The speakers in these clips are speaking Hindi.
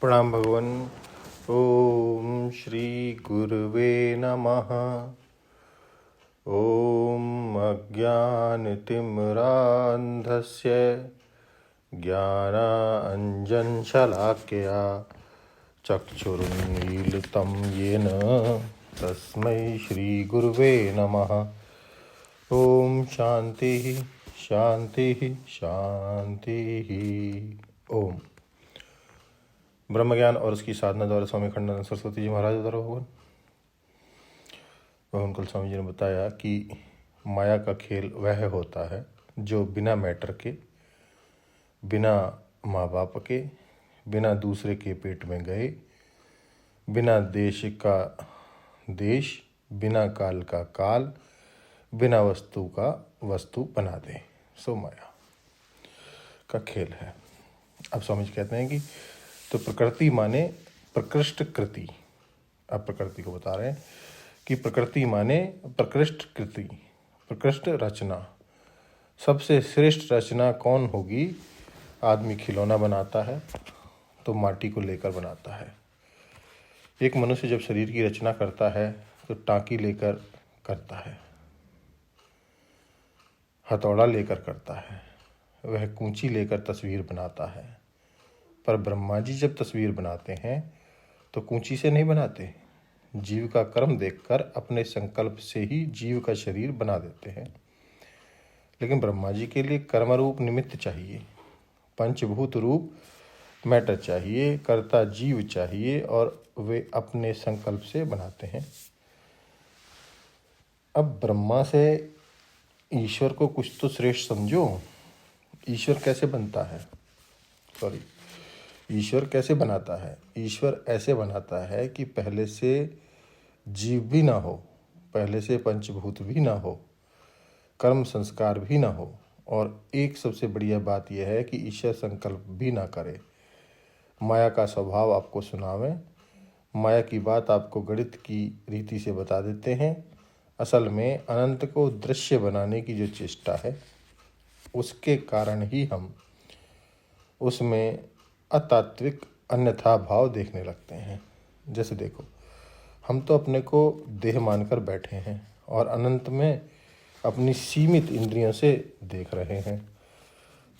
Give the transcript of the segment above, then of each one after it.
प्रणाम भगवान। ओम श्री गुरुवे नमः। ओम अज्ञानतिमिरान्धस्य ज्ञानाञ्जनशलाकया चक्षुरुन्मीलितं येन तस्मै श्रीगुरुवे नमः। ओम शांति शांति शांति। ओम ब्रह्म ज्ञान और उसकी साधना द्वारा स्वामी खंडानंद सरस्वती जी महाराज द्वारा भगवान कुल स्वामी जी ने बताया कि माया का खेल वह होता है जो बिना मैटर के, बिना माँ बाप के, बिना दूसरे के पेट में गए, बिना देश का देश, बिना काल का काल, बिना वस्तु का वस्तु बना दे, सो माया का खेल है। अब स्वामी जी कहते हैं कि तो प्रकृति माने प्रकृष्ट कृति। अब प्रकृति को बता रहे हैं कि प्रकृति माने प्रकृष्ट कृति, प्रकृष्ट रचना। सबसे श्रेष्ठ रचना कौन होगी? आदमी खिलौना बनाता है तो माटी को लेकर बनाता है। एक मनुष्य जब शरीर की रचना करता है तो टाँकी लेकर करता है, हथौड़ा लेकर करता है, वह कूंची लेकर तस्वीर बनाता है। पर ब्रह्मा जी जब तस्वीर बनाते हैं तो कूंची से नहीं बनाते, जीव का कर्म देखकर अपने संकल्प से ही जीव का शरीर बना देते हैं। लेकिन ब्रह्मा जी के लिए कर्म रूप निमित्त चाहिए, पंचभूत रूप मैटर चाहिए, कर्ता जीव चाहिए, और वे अपने संकल्प से बनाते हैं। अब ब्रह्मा से ईश्वर को कुछ तो श्रेष्ठ समझो। ईश्वर कैसे बनता है? ईश्वर कैसे बनाता है? ईश्वर ऐसे बनाता है कि पहले से जीव भी ना हो, पहले से पंचभूत भी ना हो, कर्म संस्कार भी ना हो, और एक सबसे बढ़िया बात यह है कि ईश्वर संकल्प भी ना करे। माया का स्वभाव आपको सुनावे, माया की बात आपको गणित की रीति से बता देते हैं। असल में अनंत को दृश्य बनाने की जो चेष्टा है, उसके कारण ही हम उसमें अतात्विक अन्यथा भाव देखने लगते हैं। जैसे देखो, हम तो अपने को देह मानकर बैठे हैं और अनंत में अपनी सीमित इंद्रियों से देख रहे हैं।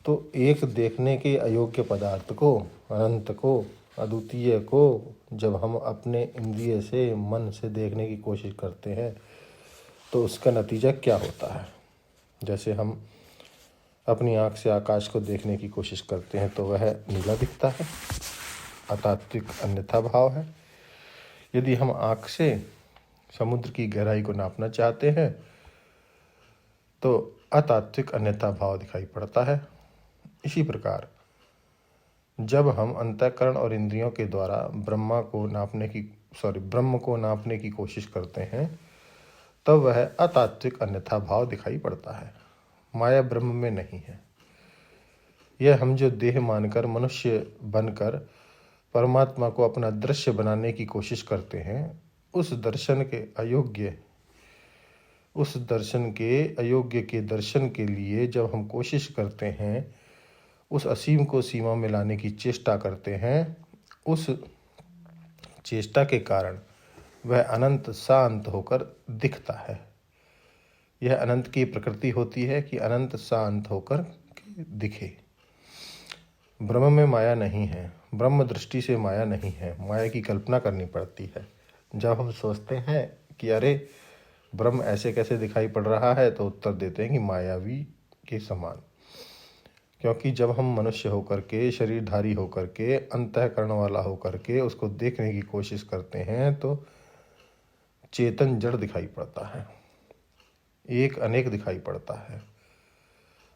तो एक देखने के अयोग्य पदार्थ को, अनंत को, अद्वितीय को जब हम अपने इंद्रिय से, मन से देखने की कोशिश करते हैं तो उसका नतीजा क्या होता है? जैसे हम अपनी आँख से आकाश को देखने की कोशिश करते हैं तो वह नीला दिखता है, अतात्विक अन्यथा भाव है। यदि हम आँख से समुद्र की गहराई को नापना चाहते हैं तो अतात्विक अन्यथा भाव दिखाई पड़ता है। इसी प्रकार जब हम अंतःकरण और इंद्रियों के द्वारा ब्रह्म को नापने की कोशिश करते हैं तब वह अतात्विक अन्यथा भाव दिखाई पड़ता है। माया ब्रह्म में नहीं है। यह हम जो देह मानकर मनुष्य बनकर परमात्मा को अपना दृश्य बनाने की कोशिश करते हैं, उस दर्शन के अयोग्य के दर्शन के लिए जब हम कोशिश करते हैं, उस असीम को सीमा में लाने की चेष्टा करते हैं, उस चेष्टा के कारण वह अनंत शांत होकर दिखता है। यह अनंत की प्रकृति होती है कि अनंत शांत होकर दिखे। ब्रह्म में माया नहीं है, ब्रह्म दृष्टि से माया नहीं है, माया की कल्पना करनी पड़ती है। जब हम सोचते हैं कि अरे ब्रह्म ऐसे कैसे दिखाई पड़ रहा है, तो उत्तर देते हैं कि मायावी के समान। क्योंकि जब हम मनुष्य होकर के, शरीरधारी होकर के, अंतःकरण वाला होकर के उसको देखने की कोशिश करते हैं तो चेतन जड़ दिखाई पड़ता है, एक अनेक दिखाई पड़ता है,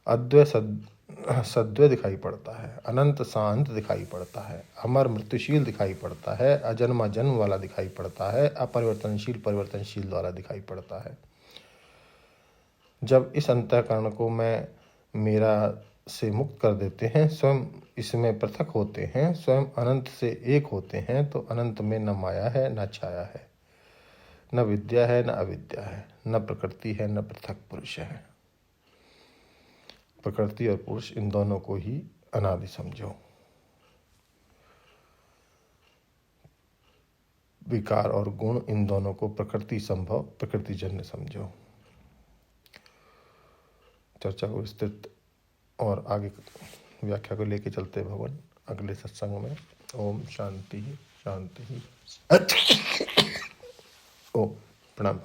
अद्वय सद्वय दिखाई पड़ता है, अनंत शांत दिखाई पड़ता है, अमर मृत्युशील दिखाई पड़ता है, अजन्मा जन्म वाला दिखाई पड़ता है, अपरिवर्तनशील परिवर्तनशील वाला दिखाई पड़ता है। जब इस अंतःकरण को मैं मेरा से मुक्त कर देते हैं, स्वयं इसमें पृथक होते हैं, स्वयं अनंत से एक होते हैं, तो अनंत में न माया है न छाया है, न विद्या है न अविद्या है, न प्रकृति है न पृथक पुरुष है। प्रकृति और पुरुष इन दोनों को ही अनादि समझो। विकार और गुण, इन दोनों को प्रकृति संभव, प्रकृति जन्य समझो। चर्चा को विस्तृत और आगे व्याख्या को लेके चलते भगवान अगले सत्संग में। ओम शांति शांति। ओम प्रणाम।